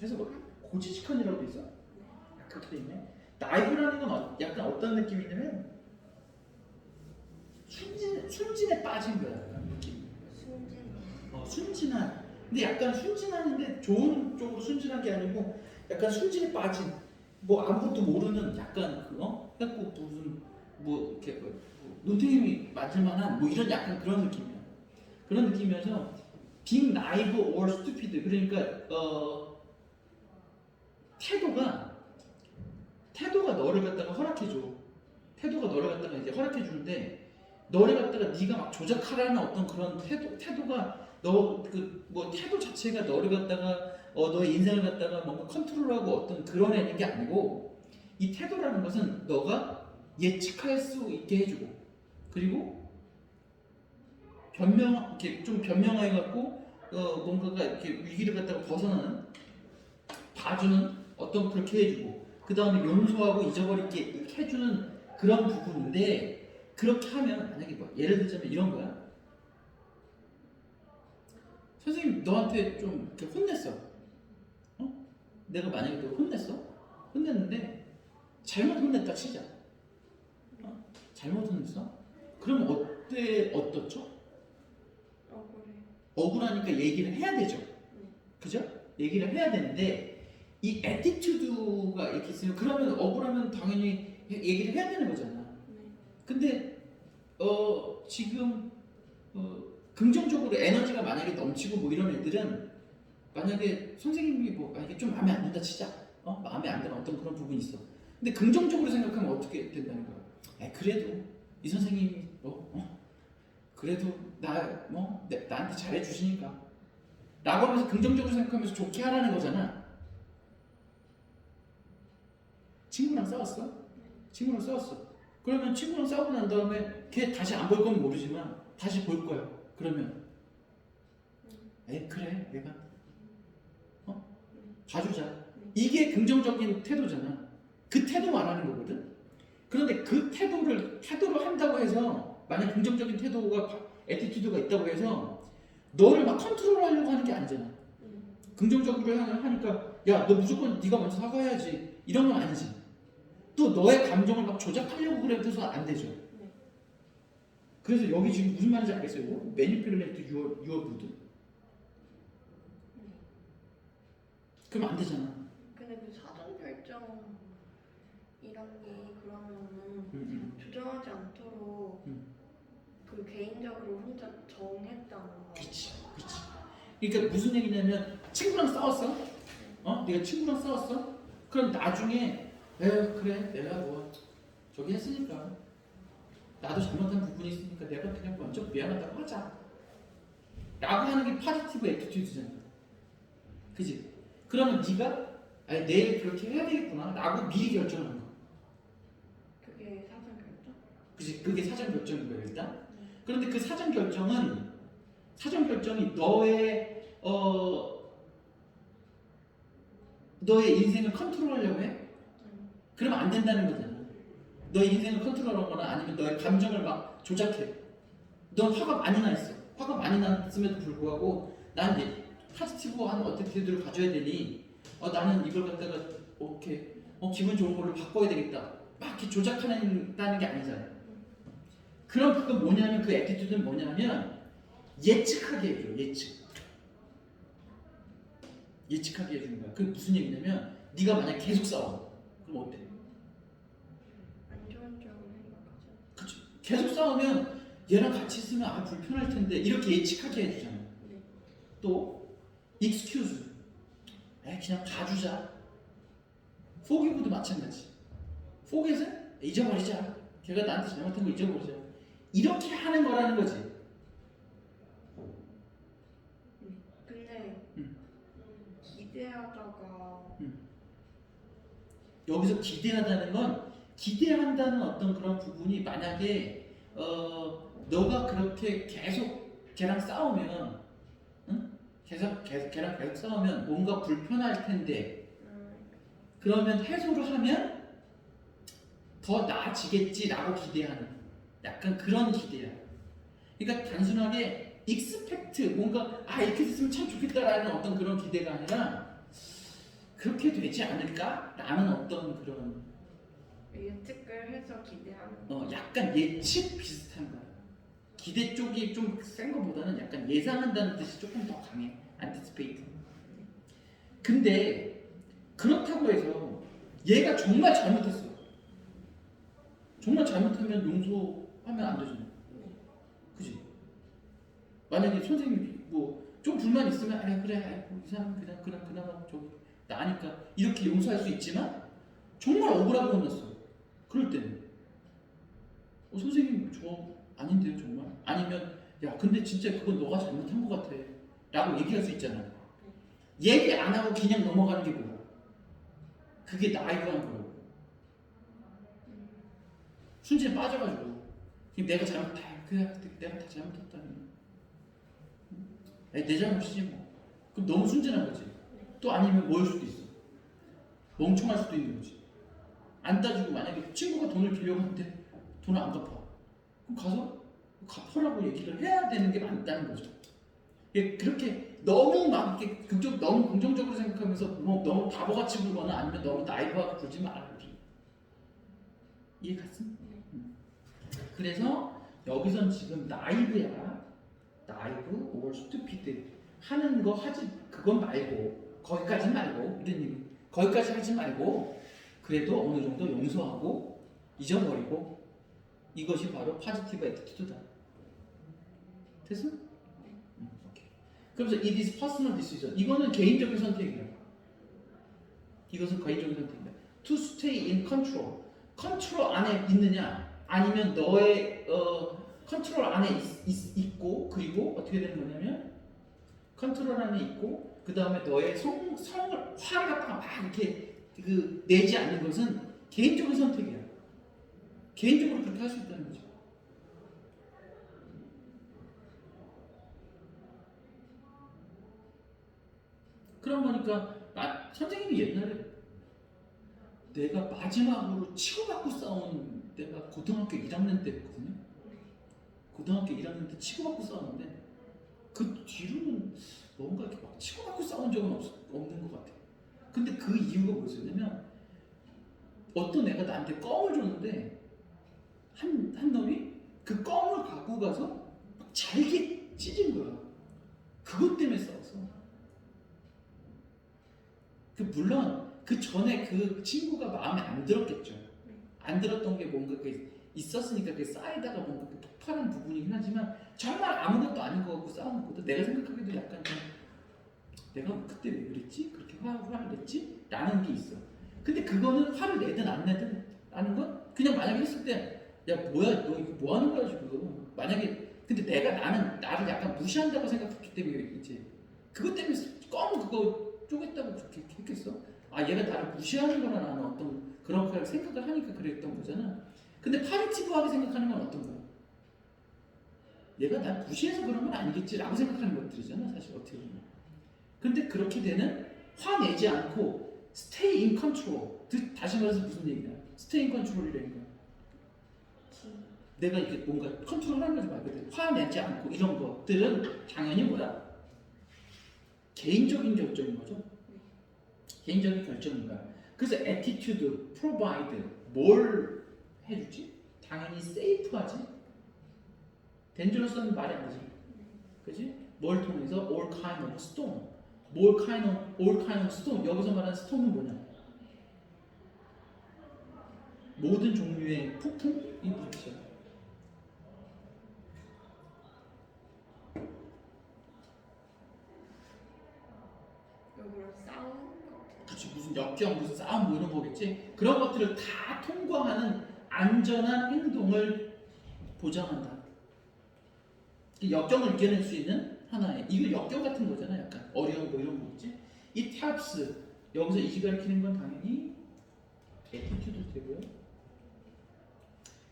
해서 고지식한이라고 돼 있어? 그렇게 돼 있네. naive라는 건 약간 어떤 느낌이냐면 순진에 빠진 거야. 약간 느낌. 순진한. 근데 약간 순진한인데 좋은 쪽으로 순진한 게 아니고 약간 순진에 빠진. 뭐 아무것도 모르는 약간 그거 해갖고 무슨 뭐 이렇게 눈탱이 맞을만한 뭐 이런 약간 그런 느낌이야. 그런 느낌이어서 being naive or stupid 그러니까 태도가 너를 갖다가 허락해줘. 태도가 너를 갖다가 이제 허락해주는데 너를 갖다가 네가 막 조작하라는 어떤 그런 태도가 너 뭐 태도 자체가 너를 갖다가 너의 인생을 갖다가 뭔가 컨트롤하고 어떤 그런 애는 게 아니고 이 태도라는 것은 너가 예측할 수 있게 해주고 그리고 이렇게 좀 변명해 갖고 뭔가가 이렇게 위기를 갖다가 벗어나는 봐주는 어떤 그렇게 해주고 그 다음에 용서하고 잊어버리게 해주는 그런 부분인데 그렇게 하면 만약에 뭐 예를 들자면 이런 거야. 선생님 너한테 좀 이렇게 혼냈어. 내가 만약에 너 혼냈어? 혼냈는데 잘못 혼냈다 치자. 잘못 혼냈어? 그럼 어떻죠? 억울하니까 얘기를 해야 되죠. 그죠? 얘기를 해야 되는데 이 애티튜드가 이렇게 있으면 그러면 억울하면 당연히 얘기를 해야 되는 거잖아. 근데 지금 긍정적으로 에너지가 만약에 넘치고 뭐 이런 애들은 만약에 선생님이 뭐 만약에 좀 마음에 안 든다 치자. 마음에 안 드는 어떤 그런 부분이 있어. 근데 긍정적으로 생각하면 어떻게 된다는 거야? 그래도 이 선생님이 그래도 나한테 잘해 주시니까 라고 하면서 긍정적으로 생각하면서 좋게 하라는 거잖아. 친구랑 싸웠어. 그러면 친구랑 싸우고 난 다음에 걔 다시 안 볼 건 모르지만 다시 볼 거야. 그러면 그래 내가 봐주자. 이게 긍정적인 태도잖아. 그 태도 말하는 거거든. 그런데 그 태도를 한다고 해서 만약 긍정적인 태도가 애티튜드가 있다고 해서 너를 막 컨트롤하려고 하는 게 아니잖아. 긍정적으로 하니까 야 너 무조건 네가 먼저 사과해야지 이런 건 아니지. 또 너의 감정을 막 조작하려고 그래도 안 되죠. 그래서 여기 지금 무슨 말인지 알겠어요? manipulate your mood. 그럼 안 되잖아.
근데 그 사전 결정 이런 게 그러면은 조정하지 않도록 그 개인적으로 혼자 정했다는 거.
그렇지. 그러니까 무슨 얘기냐면 친구랑 싸웠어? 네가 친구랑 싸웠어? 그럼 나중에 그래 내가 뭐 저기 했으니까 나도 잘못한 부분이 있으니까 내가 그냥 먼저 미안하다고 하자 라고 하는 게 파지티브 애티튜드잖아. 그지? 그러면 네가 아니, 내일 그렇게 해야 되겠구나 라고 미리 결정하는 거야.
그게 사전 결정?
그지? 그게 사전 결정인 거야 일단.
네.
그런데 그 사전 결정이 너의 인생을 컨트롤하려고 해? 그러면 안 된다는 거잖아. 너의 인생을 컨트롤하거나 아니면 너의 감정을 막 조작해. 넌 화가 많이 나 있어. 화가 많이 났음에도 불구하고 난 이제 파지티브한 어티튜드를 가져야 되니 나는 이걸 갖다가 이렇게 기분 좋은 걸로 바꿔야 되겠다. 막 이렇게 조작하는 게 아니잖아. 그럼 그건 뭐냐면 그 애티튜드는 뭐냐면 예측하게 해줘. 예측하게 해주는 거야. 그게 무슨 얘기냐면 네가 만약 계속 싸워. 그럼 어때?
안 좋은 쪽으로 생각하죠.
그치? 계속 싸우면 얘랑 같이 있으면 불편할 텐데 이렇게 예측하게 해주잖아.
네.
또 excuse. 그냥 봐주자. forgive도 마찬가지. forget은 잊어버리자. 걔가 나한테 잘못한 거 잊어버리자. 이렇게 하는 거라는 거지.
근데 기대하다가
여기서 기대하다는 건 기대한다는 어떤 그런 부분이 만약에 너가 그렇게 계속 걔랑 싸우면 계속 걔랑 계속 싸우면 뭔가 불편할 텐데 그러면 해소를 하면 더 나아지겠지라고 기대하는 약간 그런 기대야. 그러니까 단순하게 익스펙트 뭔가 이렇게 됐으면 참 좋겠다라는 어떤 그런 기대가 아니라 그렇게 되지 않을까라는 어떤 그런
예측을 해서 기대하는
약간 예측 비슷한 거야. 기대 쪽이 좀 센 거보다는 약간 예상한다는 뜻이 조금 더 강해. anticipate. 근데 그렇다고 해서 얘가 정말 잘못했어. 정말 잘못하면 용서하면 안 되잖아. 그지? 만약에 선생님이 좀 불만 있으면 그래 이 사람 그나마 좀 나니까 이렇게 용서할 수 있지만 정말 억울하고 혼났어. 그럴 때는 선생님 저 아닌데요 정말? 아니면 야 근데 진짜 그건 너가 잘못한 것 같아 라고 얘기할 수 있잖아. 얘기 안 하고 그냥 넘어가는 게 뭐야? 그게 나이브한 거라고. 순진에 빠져가지고 내가 내가 다 잘못했다니 내 잘못이지 뭐. 그럼 너무 순진한 거지. 또 아니면 뭐일 수도 있어. 멍청할 수도 있는 거지. 안 따지고 만약에 친구가 돈을 빌려고 하는데 돈을 안 갚아. 그럼 가서 갚으라고 얘기를 해야 되는 게 맞다는 거죠. 그렇게 너무 막 이렇게 너무 긍정적으로 생각하면서 너무 바보같이 굴거나 아니면 너무 나이브하게 굴지 말아요. 이해 갔어? 그래서 여기선 지금 나이브야. 나이브 or stupid 하는 거 하지 그건 말고 거기까지 말고 이런 얘기. 거기까지 하지 말고 그래도 어느 정도 용서하고 잊어버리고 이것이 바로 파지티브 애티튜드다. 됐어? 오케이. 그래서 it is personal decision. 이거는 개인적인 선택이야. 이것은 개인적인 선택이야. To stay in control. 컨트롤 안에 있느냐 아니면 너의 컨트롤 안에 있고 그리고 어떻게 되는 거냐면 컨트롤 안에 있고 그 다음에 너의 화를 갖다가 막 이렇게 내지 않는 것은 개인적인 선택이야. 개인적으로 그렇게 할 수 있다는 거죠. 그런 거니까 선생님이 옛날에 내가 마지막으로 치고받고 싸운 때가 고등학교 1학년 때였거든요. 고등학교 1학년 때 치고받고 싸웠는데 그 뒤로는 뭔가 이렇게 막 치고받고 싸운 적은 없는 것 같아요. 근데 그 이유가 뭐였냐면 어떤 애가 나한테 껌을 줬는데 한 놈이 그 껌을 갖고 가서 막 잘게 찢은 거야. 그것 때문에 싸웠어. 물론 그 전에 그 친구가 마음에 안 들었겠죠. 안 들었던 게 뭔가 있었으니까 그 쌓이다가 뭔가 폭발한 부분이긴 하지만 정말 아무것도 아닌 것 같고 싸우는 것도 내가 생각하기도 약간 좀 내가 그때 왜 그랬지? 그렇게 화를 냈지? 라는 게 있어. 근데 그거는 화를 내든 안 내든 라는 건 그냥 만약에 했을 때 야 뭐야 너 이거 뭐 하는 거야 지금. 만약에 근데 나는 나를 약간 무시한다고 생각했기 때문에 이제 그것 때문에 껌 그거 쪼갰다고 그렇게 했겠어? 아 얘가 나를 무시하는 거나 나는 어떤 그런 걸 생각을 하니까 그랬던 거잖아. 근데 파리티브하게 생각하는 건 어떤 거야? 얘가 날 무시해서 그런 건 아니겠지라고 생각하는 것들이잖아 사실 어떻게 보면. 근데 그렇게 되는 화내지 않고 stay in control. 다시 말해서 무슨 얘기냐? stay in control이라는 거야. 내가 이렇게 뭔가 컨트롤하는 거지 말 그대로 화내지 않고 이런 것들은 당연히 뭐야? 개인적인 결정인 거죠. 개인적인 결정인 거야. 그래서 attitude, provide 뭘 해주지? 당연히 safe하지. dangerous는 말이 안 되지. 그지? 뭘 통해서 all kind of storm. all kind of storm. 여기서 말하는 storm은 뭐냐? 모든 종류의 폭풍이 부딪혀.
이거랑 싸우는 거.
그치 무슨 역경 무슨 싸움 뭐 이런 거겠지. 그런 것들을 다 통과하는 안전한 행동을 보장한다. 역경을 이겨낼 수 있는 하나의 이거 역경 같은 거잖아. 약간 어려운 거 이런 거겠지. 이 탑스 여기서 이시 가리키는 건 당연히 에티튜드 되고요.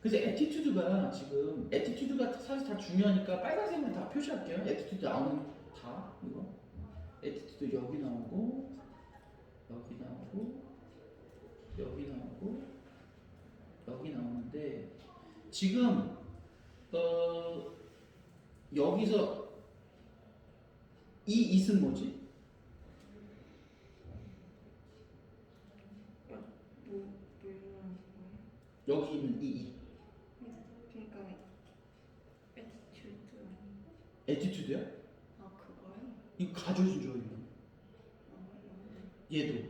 그래서 에티튜드가 지금 에티튜드가 사실 다 중요하니까 빨간색으로 다 표시할게요. 에티튜드 나오는 다 이거 에티튜드 여기 나오고 여기 나오고 여기 나오고 여기 나오는데 지금 여기서 이 it은 뭐지? 여기 있는 이 it
그러니까 attitude.
에티튜드야?
아 그거요?
이거 가져준 줄 알고 얘도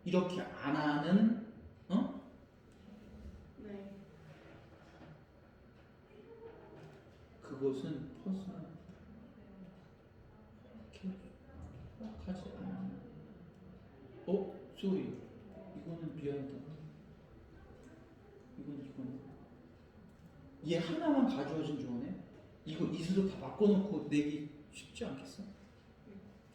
이렇게 안 하는
네.
그것은 퍼스널 하지 않아. 쏘리 이거는 미안하다. 이건 얘 하나만 가져와준 조언해. 이거 이수도 다 바꿔놓고 내기 쉽지 않겠어?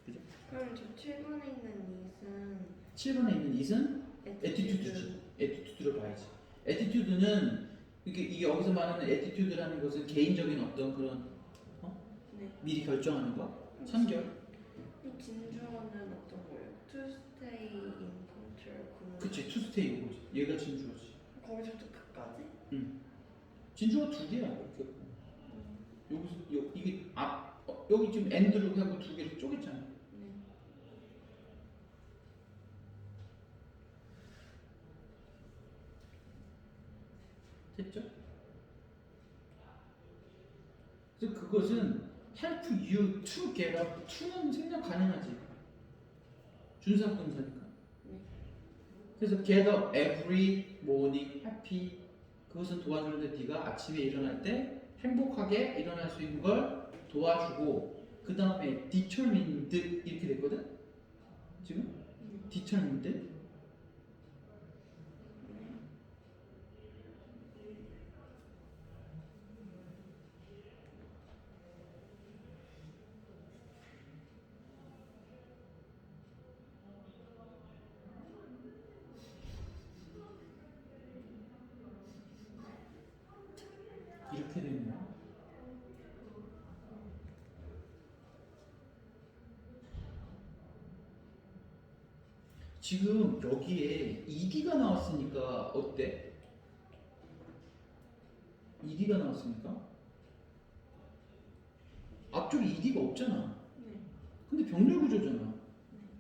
그죠?
그럼 저 7번에 있는 it은
7번에 있는 it은 에티튜드지. 에티튜드를 봐야지. 에티튜드는 이게 여기서 말하는 에티튜드라는 것은 개인적인 어떤 그런
네.
미리 결정하는 거, 선결.
이 진주어는 어떤 거예요? To stay in control.
그치, to stay 이거지. 얘가 진주어지.
거기서부터 끝까지?
진주어 두 개야. 이렇게. 여기서 이게 여기 지금 and를 하고 두 개를 쪼갰잖아.
네.
됐죠? 그래서 그것은 help you to get up. to는 생략 가능하지. 준사동사니까. 그래서 get up every morning happy. 그것은 도와주는데 네가 아침에 일어날 때 행복하게 일어날 수 있는 걸 도와주고 그 다음에 determined 이렇게 됐거든? 지금? determined 이렇게 되네요. 지금 여기에 ed가 나왔으니까 어때? ed가 나왔으니까 앞쪽에 ed가 없잖아.
네.
근데 병렬 구조잖아.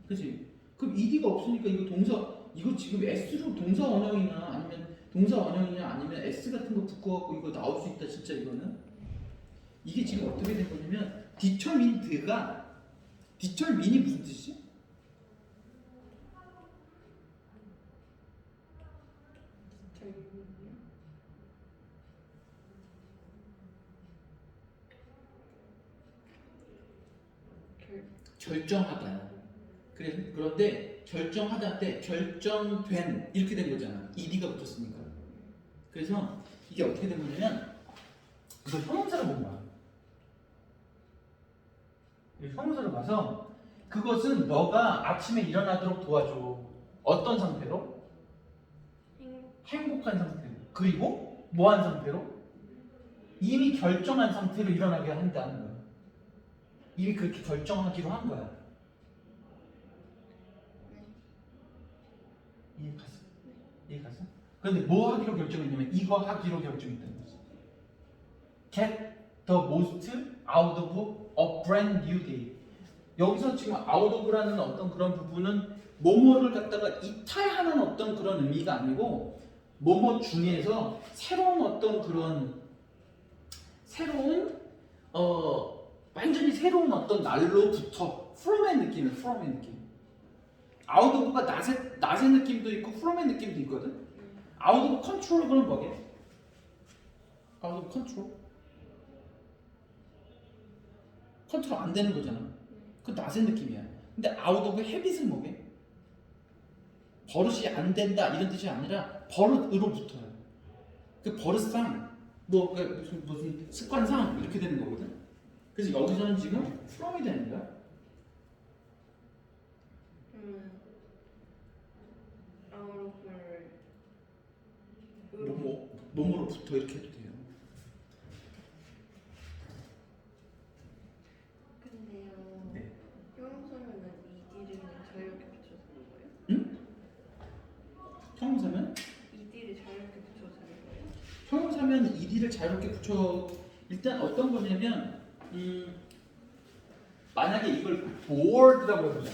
그치? 그럼 ed가 없으니까 이거 동사 이거 지금 s로 동사 원형이나 아니면 동사 원형이냐 아니면 s 같은 거 붙고갖고 이거 나올 수 있다 진짜 이거는. 이게 지금 어떻게 된 거냐면 determined가 determine이 무슨 뜻이지? 결정하다. 그런데 결정하다 때 결정된 이렇게 된 거잖아. ed가 붙었으니까. 그래서 이게 어떻게 된 거냐면 이거 형용사를 본 거야. 이 형용사를 봐서 그것은 너가 아침에 일어나도록 도와줘. 어떤 상태로? 행복한 상태로. 그리고 뭐한 상태로? 이미 결정한 상태로 일어나게 한다는 거야. 이미 그렇게 결정하기로 한 거야. 이해 갔어? 이해 갔어? 그런데 뭐 하기로 결정했냐면 이거 하기로 결정했다는 거지. Get the most out of a brand new day. 여기서 지금 out of라는 어떤 그런 부분은 뭐뭐를 갖다가 이탈하는 어떤 그런 의미가 아니고 뭐뭐 중에서 새로운 어떤 그런 새로운 완전히 새로운 어떤 날로부터 from의 느낌이에요. from의 느낌. out of가 낮의 느낌도 있고 from의 느낌도 있거든. out of control 그건 뭐게? out of control? 컨트롤 안 되는 거잖아. 그 낮의 느낌이야. 근데 out of habit은 뭐게? 버릇이 안 된다 이런 뜻이 아니라 버릇으로부터요. 그 버릇상 뭐 무슨 습관상 이렇게 되는 거거든. 그래서 여기서는 지금 from이 되는 거야. 뭐뭐로부터 이렇게 해도 돼요.
근데요.
네.
형용사면은 이디를 그냥 자유롭게 붙여서 하는 거예요?
응? 형용사면?
이디를 자유롭게 붙여서 하는 거예요?
형용사면 ed를 자유롭게 붙여. 일단 어떤 거냐면 만약에 이걸 bored라고 해보자.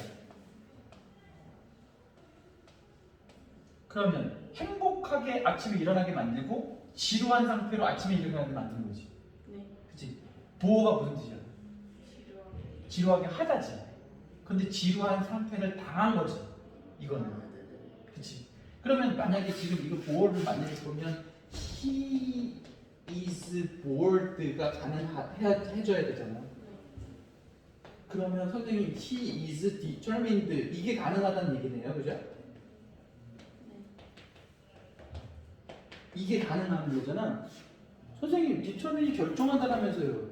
그러면 행복하게 아침에 일어나게 만들고 지루한 상태로 아침에 일어나게 만드는 거지.
네.
그치? 보호가 무슨 뜻이야?
지루하게.
지루하게 하다지. 근데 지루한 상태를 당한 거지. 이거는.
네네네.
그치? 그러면 만약에 지금 이거 보호를 만약에 보면 he is bored가 가능해줘야 되잖아. 그러면 선생님 he is determined 이게 가능하다는 얘기네요. 그죠? 이게 가능한 거잖아. 선생님 디터민이 결정하다라면서요.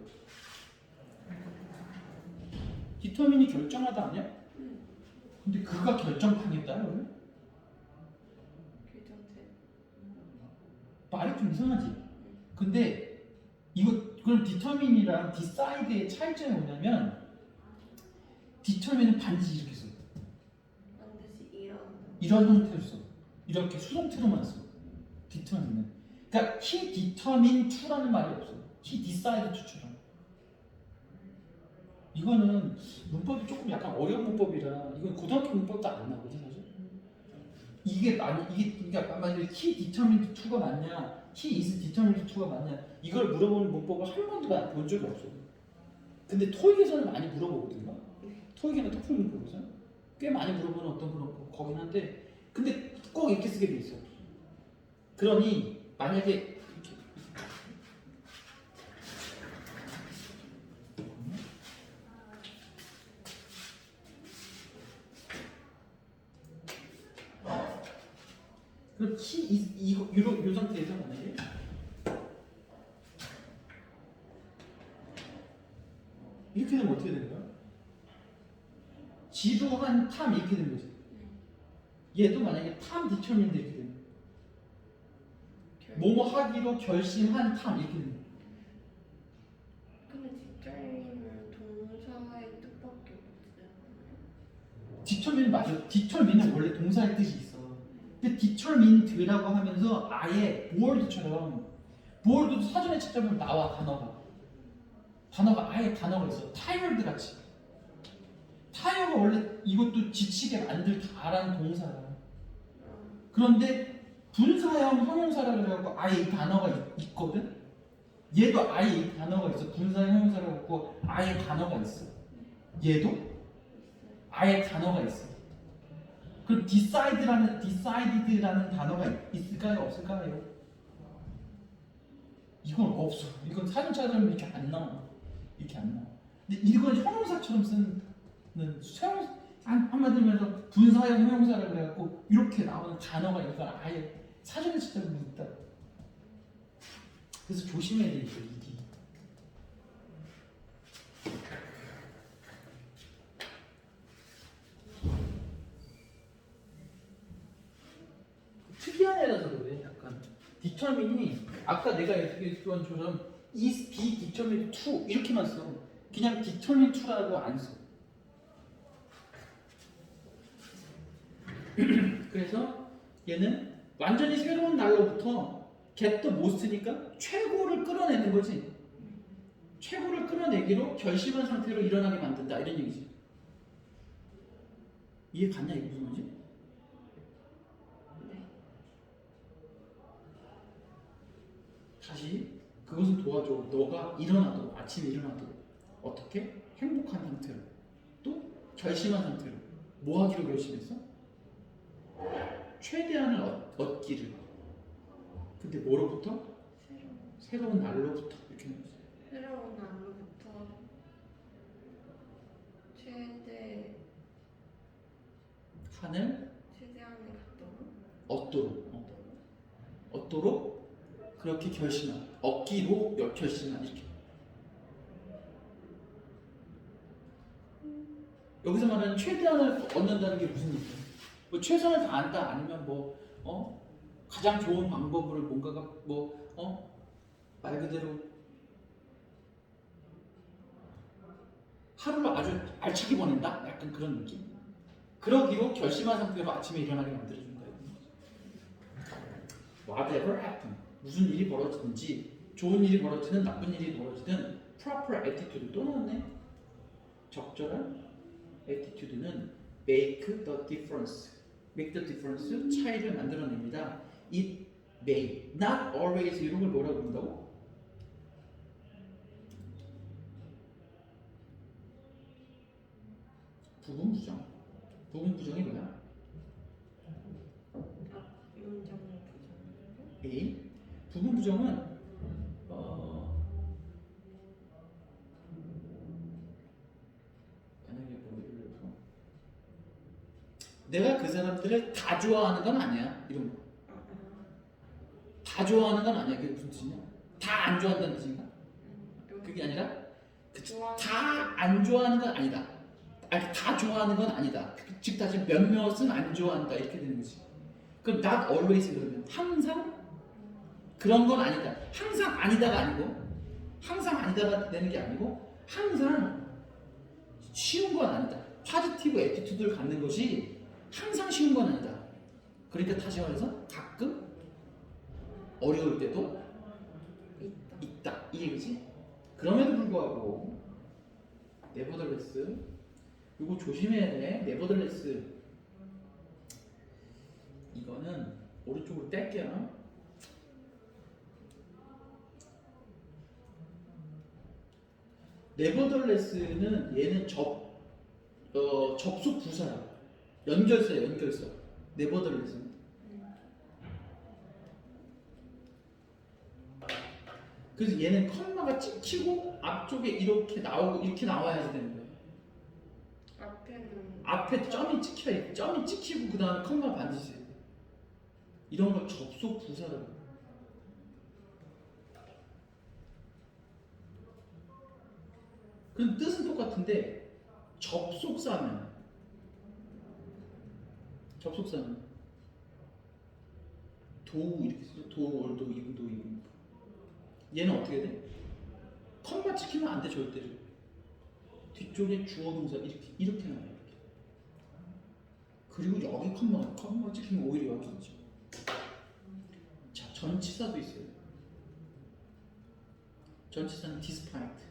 디터민이 결정하다 아니야? 근데 그가 결정하겠다 그러면?
결정체.
말이 좀 이상하지? 근데 이거 그럼 디터민이랑 디사이드의 차이점이 뭐냐면 디터민은 반드시 이렇게 써.
반드시
이런 형태로 써. 이렇게 수동태로만 써. 디터민은. 그러니까 he determined to라는 말이 없어. he decided to처럼. 이거는 문법이 조금 약간 어려운 문법이라 이건 고등학교 문법도 안 나오거든 사실. 이게 그러니까 만약에 he determined to가 맞냐, he is determined to가 맞냐 이걸 물어보는 문법을 한 번도 본 적이 없어. 근데 토익에서는 많이 물어보거든요. 토익이나 토플 문법에서 꽤 많이 물어보는 어떤 그런 거긴 한데, 근데 꼭 이렇게 쓰게 돼 있어. 그러니 만약에 이렇게 그럼 이 상태에서 만약에 이렇게 되면 어떻게 되는 거야? 지루한 탐 이렇게 되는 거지. 얘도 만약에 탐 디터민드 이렇게 되는 거야. 뭐뭐 하기로 결심한 탐 이렇게 되는 거야.
근데 디터민은 동사의 뜻밖에 없잖아요.
디터민 맞아. 디터민은 원래 동사의 뜻이 있어. 근데 디터민드라고 하면서 아예 보어드처럼 보어드도 사전에 찾아보면 나와 단어가 아예 단어가 있어. 타이어드 같이. 타이어가 원래 이것도 지치게 만들다라는 동사야. 그런데 분사형 형용사라고 해갖고 아예 이 단어가 있거든. 얘도 아예 이 단어가 있어. 분사형 형용사라고 해갖고 아예 단어가 있어. 얘도 아예 단어가 있어. 그럼 decided라는 단어가 있을까요? 없을까요? 이건 없어. 이건 사전 찾아보면 이렇게 안 나와. 이렇게 안 나와. 근데 이건 형용사처럼 쓰는 한마디로 해서 분사형 형용사라고 해갖고 이렇게 나오는 단어가 이걸 아예 사전에 찾아보면 있다. 그래서 조심해야 돼 이거 이게. 특이한 애라서 그래. 약간 디터민이 아까 내가 얘기했던 것처럼 is be determined to 이렇게만 써. 그냥 determined to라고 안 써. 그래서 얘는 완전히 새로운 날로부터 get the most니까 최고를 끌어내는 거지. 최고를 끌어내기로 결심한 상태로 일어나게 만든다 이런 얘기지. 이해 갔냐 이게 무슨 말이지?
네.
다시 그것을 도와줘. 너가 일어나도 아침에 일어나도 어떻게 행복한 상태로 또 결심한 상태로 뭐 하기로 결심했어? 최대한을 얻기를. 근데 뭐로부터? 새로운 날로부터 이렇게 하는 거지.
새로운 날로부터 최대한의
얻도록 그렇게 결심한 얻기로 결심한 이렇게. 여기서 말하는 최대한을 얻는다는 게 무슨 얘기야? 뭐 최선을 다한다 아니면 가장 좋은 방법으로 뭔가가 말 그대로 하루를 아주 알차게 보낸다? 약간 그런 느낌? 그러기로 결심한 상태로 아침에 일어나게 만들어준다. Whatever happen, 무슨 일이 벌어지든지 좋은 일이 벌어지든 나쁜 일이 벌어지든 proper attitude 또 나왔네. 적절한 attitude는 make the difference. make the difference 차이를 만들어냅니다. It may, not always 이런 걸 뭐라고 부른다고? 부분부정. 부분부정이 뭐야?
문장 부정.
A. 부분부정은 만약에 뭐 예를 들어서 내가 그 사람들을 다 좋아하는 건 아니야. 이런 거. 다 좋아하는 건 아니야. 그게 무슨 뜻이냐? 다 안 좋아한다는 뜻인가? 그게 아니라 다 안 좋아하는 건 아니다. 아니 다 좋아하는 건 아니다. 즉 다시 몇몇은 안 좋아한다 이렇게 되는 거지. 그럼 not always 그러면 항상 그런 건 아니다. 항상 아니다가 아니고 항상 아니다가 되는 게 아니고 항상 쉬운 건 아니다. 파지티브 애티튜드를 갖는 것이 항상 쉬운 건 아니다. 그러니까 다시 말해서 가끔 어려울 때도 있다 이 얘기지. 그럼에도 불구하고 네버더레스 이거 조심해야 돼. 네버더레스 이거는 오른쪽으로 뗄게요. 네버더레스는 얘는 접속 부사야. 연결사야 연결사. 네버더레스는 그래서 얘는 컴마가 찍히고 앞쪽에 이렇게 나오고 이렇게 나와야 되는 거예요. 앞에 점이 찍히고 그 다음에 컴마 반드시 해야 돼. 이런 걸 접속 부사라고 해요. 그럼 뜻은 똑같은데 접속사면 도우 이렇게 쓰죠. 도우 올도 이브 도 이브. 얘는 어떻게 돼? 컴마 찍히면 안 돼 절대로. 뒤쪽에 주어 동사 이렇게 나와요. 이렇게. 그리고 여기 컴마 찍히면 오히려 여기 있죠. 자 전치사도 있어요. 전치사는 despite.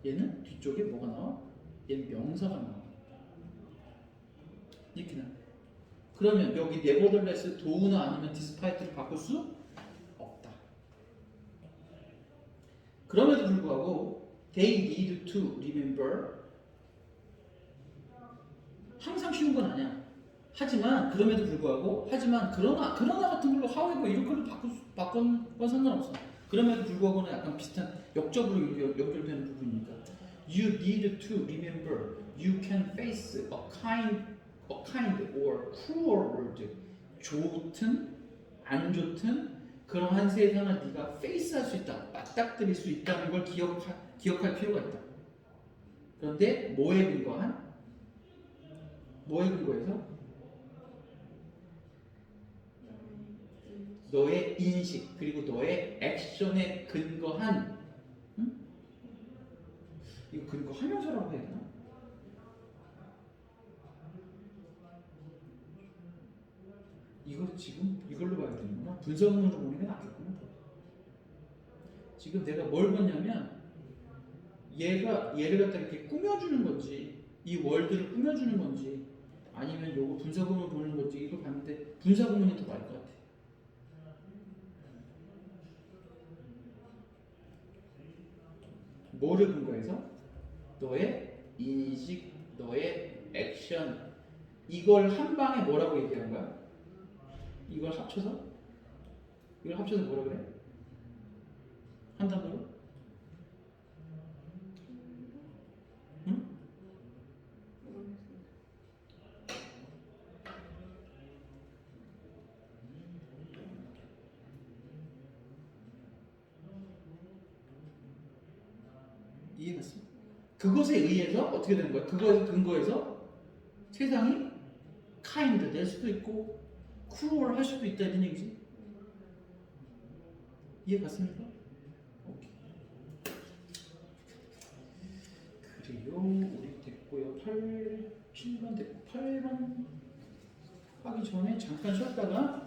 얘는 뒤쪽에 뭐가 나와? 얘는 명사가 나와. 이렇게 나와. 그러면 여기 nevertheless do나 아니면 despite를 바꿀 수 없다. 그럼에도 불구하고 they need to remember 항상 쉬운 건 아니야. 하지만 그럼에도 불구하고 그러나 같은 걸로 however 이런 걸로 바꾼 건 상관없어. 그럼에도 불구하고는 약간 비슷한 역적으로 연결되는 부분이니까. You need to remember you can face a kind or cruel world. 좋든 안 좋든 그러한 세상을 네가 페이스할 수 있다, 맞닥뜨릴 수 있다는 걸 기억할 필요가 있다. 그런데 뭐에 근거해서? 너의 인식 그리고 너의 액션에 근거한, 응? 이거 근거하면서라고 해야 되나? 이거 지금 이걸로 봐야 되는구나. 분석문으로 보는 게 낫겠구나. 지금 내가 뭘 봤냐면 얘를 갖다 이렇게 꾸며주는 건지 이 월드를 꾸며주는 건지 아니면 요거 분석문을 보는 건지 이걸 봤는데 분석문이 더 나을 것 같아. 뭐를 근거해서? 너의 인식, 너의 액션 이걸 한 방에 뭐라고 얘기하는 거야? 이걸 합쳐서? 이걸 합쳐서 뭐라 그래? 한 단어로? 응? 이해갔어? 그것에 의해서 어떻게 되는 거야? 그것에 근거해서 세상이 kind 될 수도 있고 cruel 할 수도 있다 이런 얘기지. 이해갔습니까? 오케이. 그래요. 우리 됐고요. 7번 됐고 8번 하기 전에 잠깐 쉬었다가